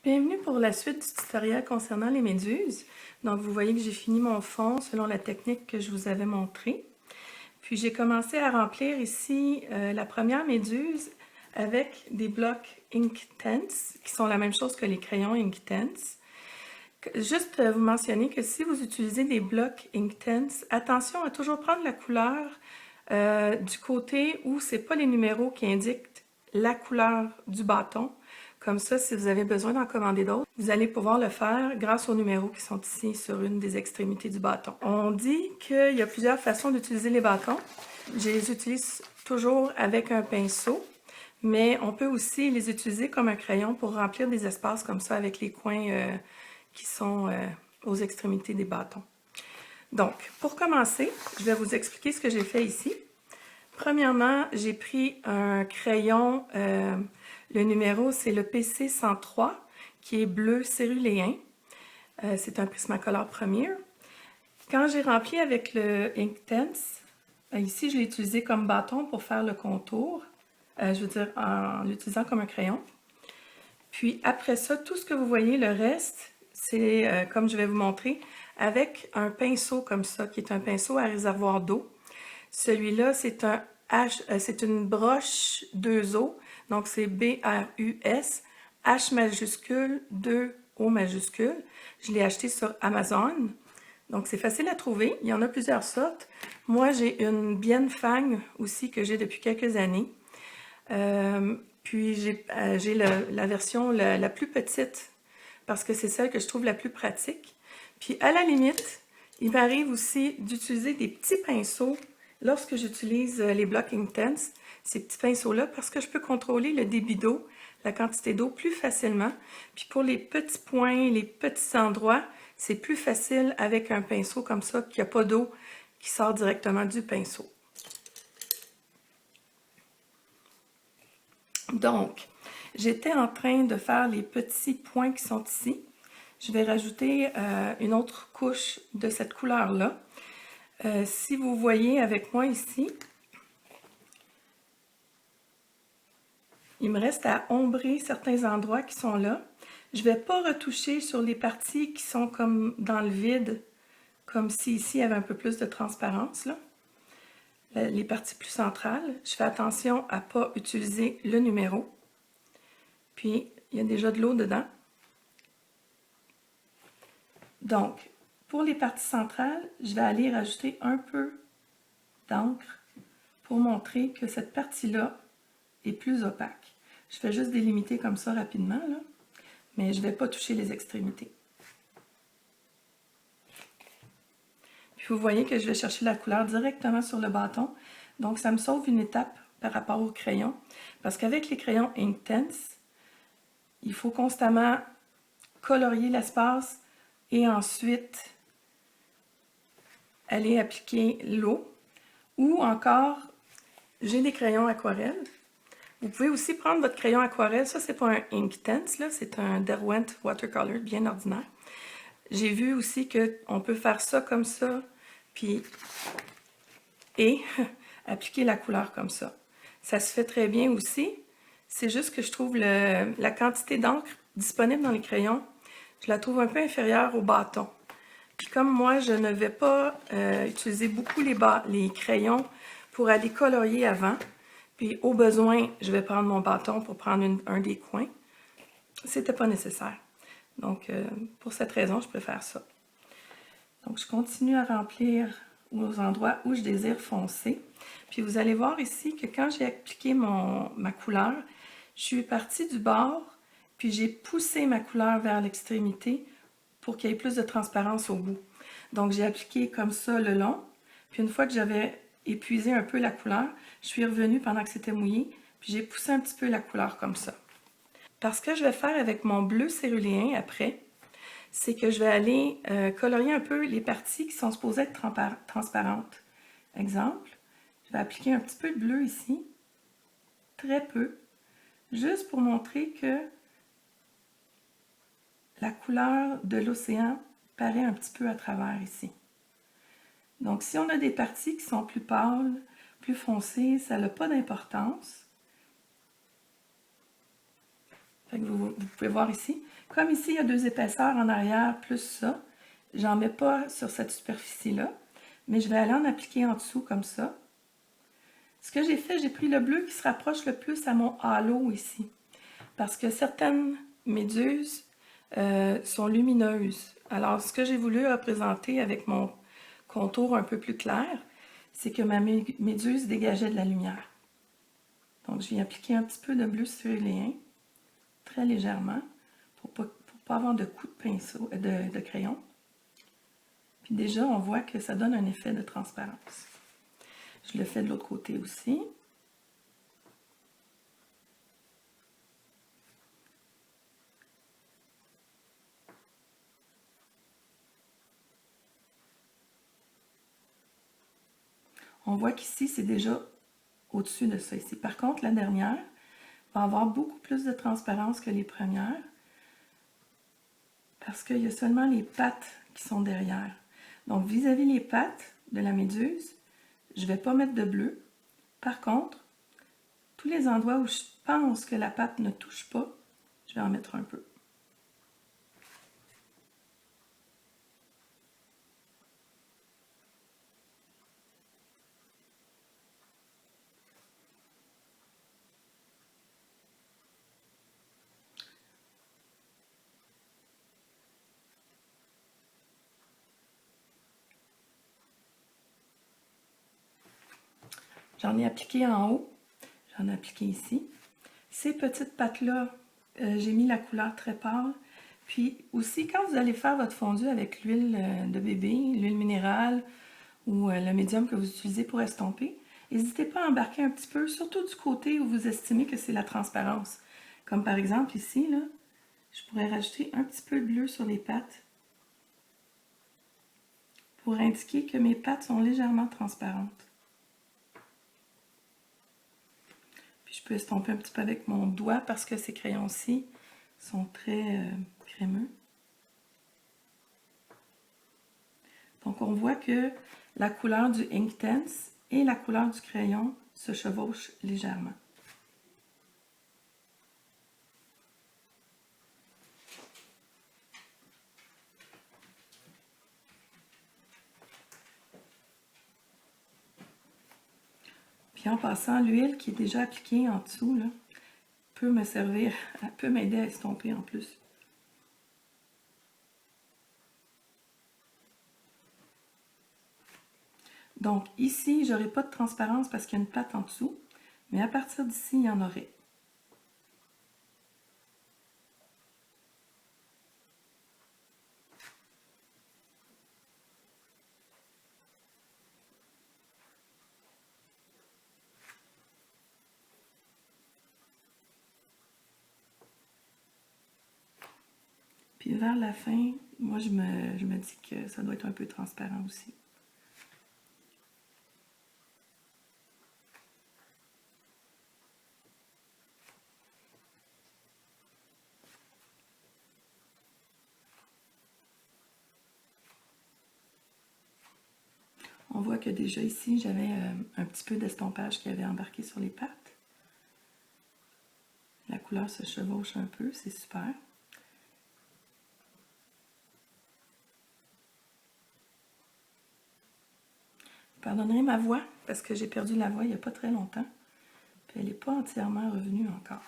Bienvenue pour la suite du tutoriel concernant les méduses. Donc vous voyez que j'ai fini mon fond selon la technique que je vous avais montrée. Puis j'ai commencé à remplir ici la première méduse avec des blocs Inktense, qui sont la même chose que les crayons Inktense. Juste vous mentionner que si vous utilisez des blocs Inktense, attention à toujours prendre la couleur du côté où c'est pas les numéros qui indiquent la couleur du bâton. Comme ça, si vous avez besoin d'en commander d'autres, vous allez pouvoir le faire grâce aux numéros qui sont ici sur une des extrémités du bâton. On dit qu'il y a plusieurs façons d'utiliser les bâtons. Je les utilise toujours avec un pinceau, mais on peut aussi les utiliser comme un crayon pour remplir des espaces comme ça avec les coins qui sont aux extrémités des bâtons. Donc, pour commencer, je vais vous expliquer ce que j'ai fait ici. Premièrement, j'ai pris un crayon, le numéro c'est le PC 103, qui est bleu céruléen. C'est un Prismacolor Premier. Quand j'ai rempli avec le Inktense, ici je l'ai utilisé comme bâton pour faire le contour, je veux dire en l'utilisant comme un crayon. Puis après ça, tout ce que vous voyez, le reste, c'est comme je vais vous montrer, avec un pinceau comme ça, qui est un pinceau à réservoir d'eau. Celui-là, c'est une broche 2O, donc c'est B-R-U-S, H majuscule, 2O majuscule. Je l'ai acheté sur Amazon, donc c'est facile à trouver. Il y en a plusieurs sortes. Moi, j'ai une Bienfang aussi que j'ai depuis quelques années. Puis j'ai la version la plus petite parce que c'est celle que je trouve la plus pratique. Puis à la limite, il m'arrive aussi d'utiliser des petits pinceaux lorsque j'utilise les blocs Inktense, ces petits pinceaux-là, parce que je peux contrôler le débit d'eau, la quantité d'eau plus facilement. Puis pour les petits points, les petits endroits, c'est plus facile avec un pinceau comme ça, qu'il n'y a pas d'eau qui sort directement du pinceau. Donc, j'étais en train de faire les petits points qui sont ici. Je vais rajouter une autre couche de cette couleur-là. Si vous voyez avec moi ici, il me reste à ombrer certains endroits qui sont là. Je ne vais pas retoucher sur les parties qui sont comme dans le vide, comme si ici il y avait un peu plus de transparence, là. Les parties plus centrales. Je fais attention à ne pas utiliser le numéro. Puis, il y a déjà de l'eau dedans. Donc, pour les parties centrales, je vais aller rajouter un peu d'encre pour montrer que cette partie-là est plus opaque. Je fais juste délimiter comme ça rapidement, là, mais je ne vais pas toucher les extrémités. Puis vous voyez que je vais chercher la couleur directement sur le bâton, donc ça me sauve une étape par rapport au crayon, parce qu'avec les crayons Inktense, il faut constamment colorier l'espace et ensuite aller appliquer l'eau. Ou encore, j'ai des crayons aquarelles. Vous pouvez aussi prendre votre crayon aquarelle. Ça, c'est pas un Inktense, là, c'est un Derwent Watercolor bien ordinaire. J'ai vu aussi qu'on peut faire ça comme ça, puis appliquer la couleur comme ça. Ça se fait très bien aussi. C'est juste que je trouve la quantité d'encre disponible dans les crayons, je la trouve un peu inférieure au bâton. Puis comme moi, je ne vais pas utiliser beaucoup les crayons pour aller colorier avant, puis au besoin, je vais prendre mon bâton pour prendre un des coins. C'était pas nécessaire. Donc, pour cette raison, je préfère ça. Donc, je continue à remplir aux endroits où je désire foncer. Puis vous allez voir ici que quand j'ai appliqué ma couleur, je suis partie du bord, puis j'ai poussé ma couleur vers l'extrémité pour qu'il y ait plus de transparence au bout. Donc j'ai appliqué comme ça le long, puis une fois que j'avais épuisé un peu la couleur, je suis revenue pendant que c'était mouillé, puis j'ai poussé un petit peu la couleur comme ça. Parce que je vais faire avec mon bleu céruléen après, c'est que je vais aller colorier un peu les parties qui sont supposées être transparentes. Exemple, je vais appliquer un petit peu de bleu ici, très peu, juste pour montrer que la couleur de l'océan paraît un petit peu à travers ici. Donc, si on a des parties qui sont plus pâles, plus foncées, ça n'a pas d'importance. Fait que vous pouvez voir ici. Comme ici, il y a 2 épaisseurs en arrière plus ça, j'en mets pas sur cette superficie-là, mais je vais aller en appliquer en dessous comme ça. Ce que j'ai fait, j'ai pris le bleu qui se rapproche le plus à mon halo ici. Parce que certaines méduses sont lumineuses. Alors, ce que j'ai voulu représenter avec mon contour un peu plus clair, c'est que ma méduse dégageait de la lumière. Donc, je viens appliquer un petit peu de bleu céruléen, très légèrement, pour pas avoir de coup de pinceau, de crayon. Puis déjà, on voit que ça donne un effet de transparence. Je le fais de l'autre côté aussi. On voit qu'ici, c'est déjà au-dessus de ça ici. Par contre, la dernière va avoir beaucoup plus de transparence que les premières parce qu'il y a seulement les pattes qui sont derrière. Donc, vis-à-vis les pattes de la méduse, je ne vais pas mettre de bleu. Par contre, tous les endroits où je pense que la patte ne touche pas, je vais en mettre un peu. J'en ai appliqué en haut, j'en ai appliqué ici. Ces petites pattes-là, j'ai mis la couleur très pâle. Puis aussi, quand vous allez faire votre fondu avec l'huile de bébé, l'huile minérale ou le médium que vous utilisez pour estomper, n'hésitez pas à embarquer un petit peu, surtout du côté où vous estimez que c'est la transparence. Comme par exemple ici, là, je pourrais rajouter un petit peu de bleu sur les pattes pour indiquer que mes pattes sont légèrement transparentes. Puis je peux estomper un petit peu avec mon doigt parce que ces crayons-ci sont très crémeux. Donc on voit que la couleur du Inktense et la couleur du crayon se chevauchent légèrement. Puis en passant, l'huile qui est déjà appliquée en dessous là, peut me servir, peut m'aider à estomper en plus. Donc ici, je n'aurai pas de transparence parce qu'il y a une patte en dessous, mais à partir d'ici, il y en aurait. Puis vers la fin, moi je me dis que ça doit être un peu transparent aussi. On voit que déjà ici, j'avais un petit peu d'estompage qui avait embarqué sur les pattes. La couleur se chevauche un peu, c'est super. Pardonnerez ma voix, parce que j'ai perdu la voix il n'y a pas très longtemps. Puis elle n'est pas entièrement revenue encore.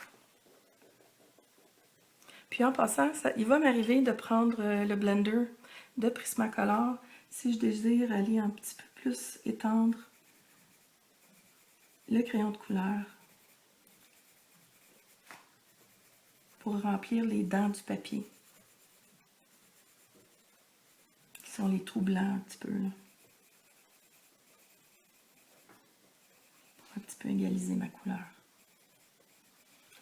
Puis en passant, il va m'arriver de prendre le blender de Prismacolor si je désire aller un petit peu plus étendre le crayon de couleur pour remplir les dents du papier, qui sont les trous blancs un petit peu, là. Pour un petit peu égaliser ma couleur.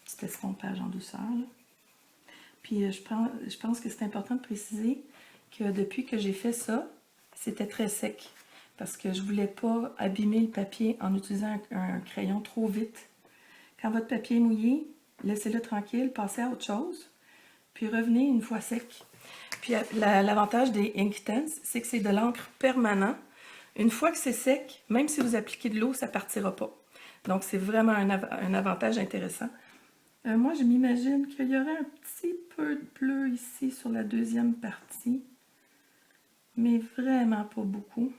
Petit estompage en douceur, là. Puis je pense que c'est important de préciser que depuis que j'ai fait ça, c'était très sec. Parce que je ne voulais pas abîmer le papier en utilisant un crayon trop vite. Quand votre papier est mouillé, laissez-le tranquille, passez à autre chose, puis revenez une fois sec. Puis l'avantage des Inktense, c'est que c'est de l'encre permanent. Une fois que c'est sec, même si vous appliquez de l'eau, ça ne partira pas. Donc c'est vraiment un avantage intéressant. Moi, je m'imagine qu'il y aurait un petit peu de bleu ici sur la deuxième partie, mais vraiment pas beaucoup,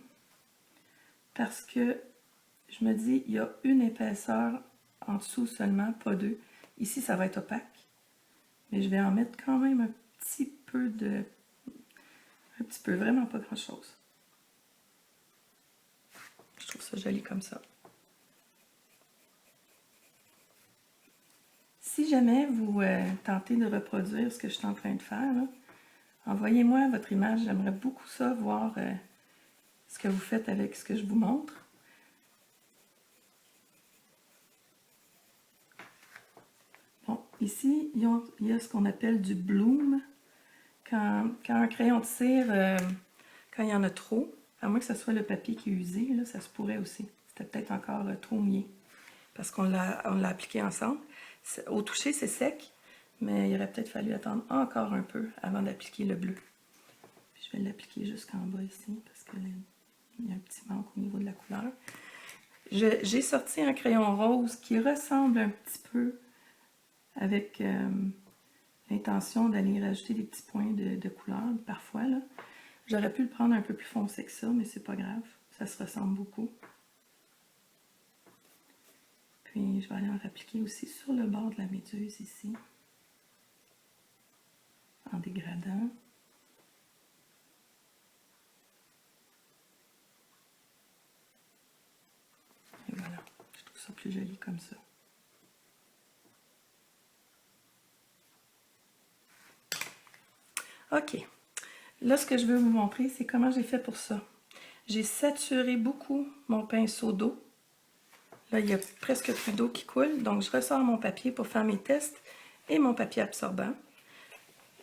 parce que je me dis, il y a une épaisseur en dessous seulement, pas deux. Ici, ça va être opaque, mais je vais en mettre quand même un petit peu de... Un petit peu, vraiment pas grand-chose. Je trouve ça joli comme ça. Si jamais vous tentez de reproduire ce que je suis en train de faire, envoyez-moi votre image. J'aimerais beaucoup ça, voir ce que vous faites avec ce que je vous montre. Bon, ici, il y a ce qu'on appelle du bloom. Quand un crayon de cire, quand il y en a trop, à moins que ce soit le papier qui est usé, là, ça se pourrait aussi. C'était peut-être encore trop mouillé, parce qu'on l'a appliqué ensemble. Au toucher, c'est sec, mais il aurait peut-être fallu attendre encore un peu avant d'appliquer le bleu. Puis je vais l'appliquer jusqu'en bas ici, parce qu'il y a un petit manque au niveau de la couleur. J'ai sorti un crayon rose qui ressemble un petit peu, avec l'intention d'aller rajouter des petits points de couleur parfois. J'aurais pu le prendre un peu plus foncé que ça, mais c'est pas grave, ça se ressemble beaucoup. Puis je vais aller en appliquer aussi sur le bord de la méduse ici, en dégradant. Et voilà, je trouve ça plus joli comme ça. Ok, là ce que je veux vous montrer, c'est comment j'ai fait pour ça. J'ai saturé beaucoup mon pinceau d'eau. Là, il y a presque plus d'eau qui coule, donc je ressors mon papier pour faire mes tests et mon papier absorbant.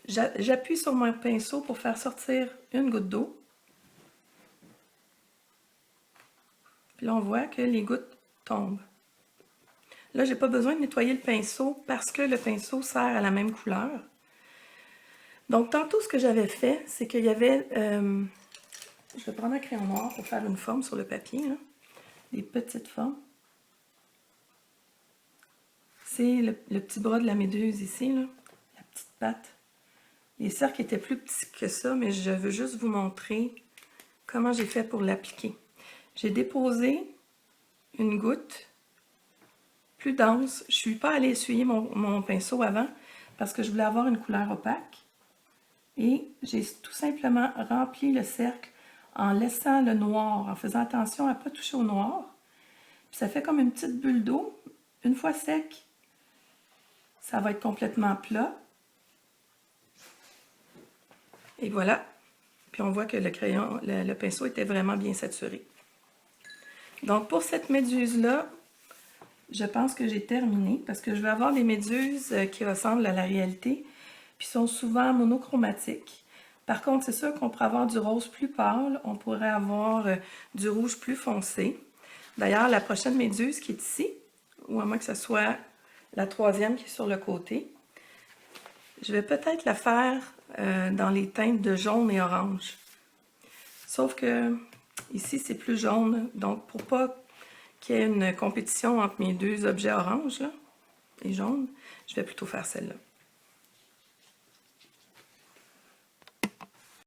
J'appuie sur mon pinceau pour faire sortir une goutte d'eau. Puis là, on voit que les gouttes tombent. Là, j'ai pas besoin de nettoyer le pinceau parce que le pinceau sert à la même couleur. Donc, tantôt, ce que j'avais fait, c'est qu'il y avait... je vais prendre un crayon noir pour faire une forme sur le papier, là. Des petites formes. C'est le petit bras de la méduse ici, là, la petite patte. Les cercles étaient plus petits que ça, mais je veux juste vous montrer comment j'ai fait pour l'appliquer. J'ai déposé une goutte plus dense. Je ne suis pas allée essuyer mon pinceau avant parce que je voulais avoir une couleur opaque. Et j'ai tout simplement rempli le cercle en laissant le noir, en faisant attention à ne pas toucher au noir. Puis ça fait comme une petite bulle d'eau. Une fois sec, ça va être complètement plat. Et voilà. Puis on voit que le pinceau était vraiment bien saturé. Donc pour cette méduse-là, je pense que j'ai terminé parce que je vais avoir des méduses qui ressemblent à la réalité, puis sont souvent monochromatiques. Par contre, c'est sûr qu'on pourrait avoir du rose plus pâle, on pourrait avoir du rouge plus foncé. D'ailleurs, la prochaine méduse qui est ici, ou à moins que ce soit la troisième qui est sur le côté, je vais peut-être la faire dans les teintes de jaune et orange. Sauf que ici, c'est plus jaune, donc pour pas qu'il y ait une compétition entre mes deux objets orange là, et jaune, je vais plutôt faire celle-là.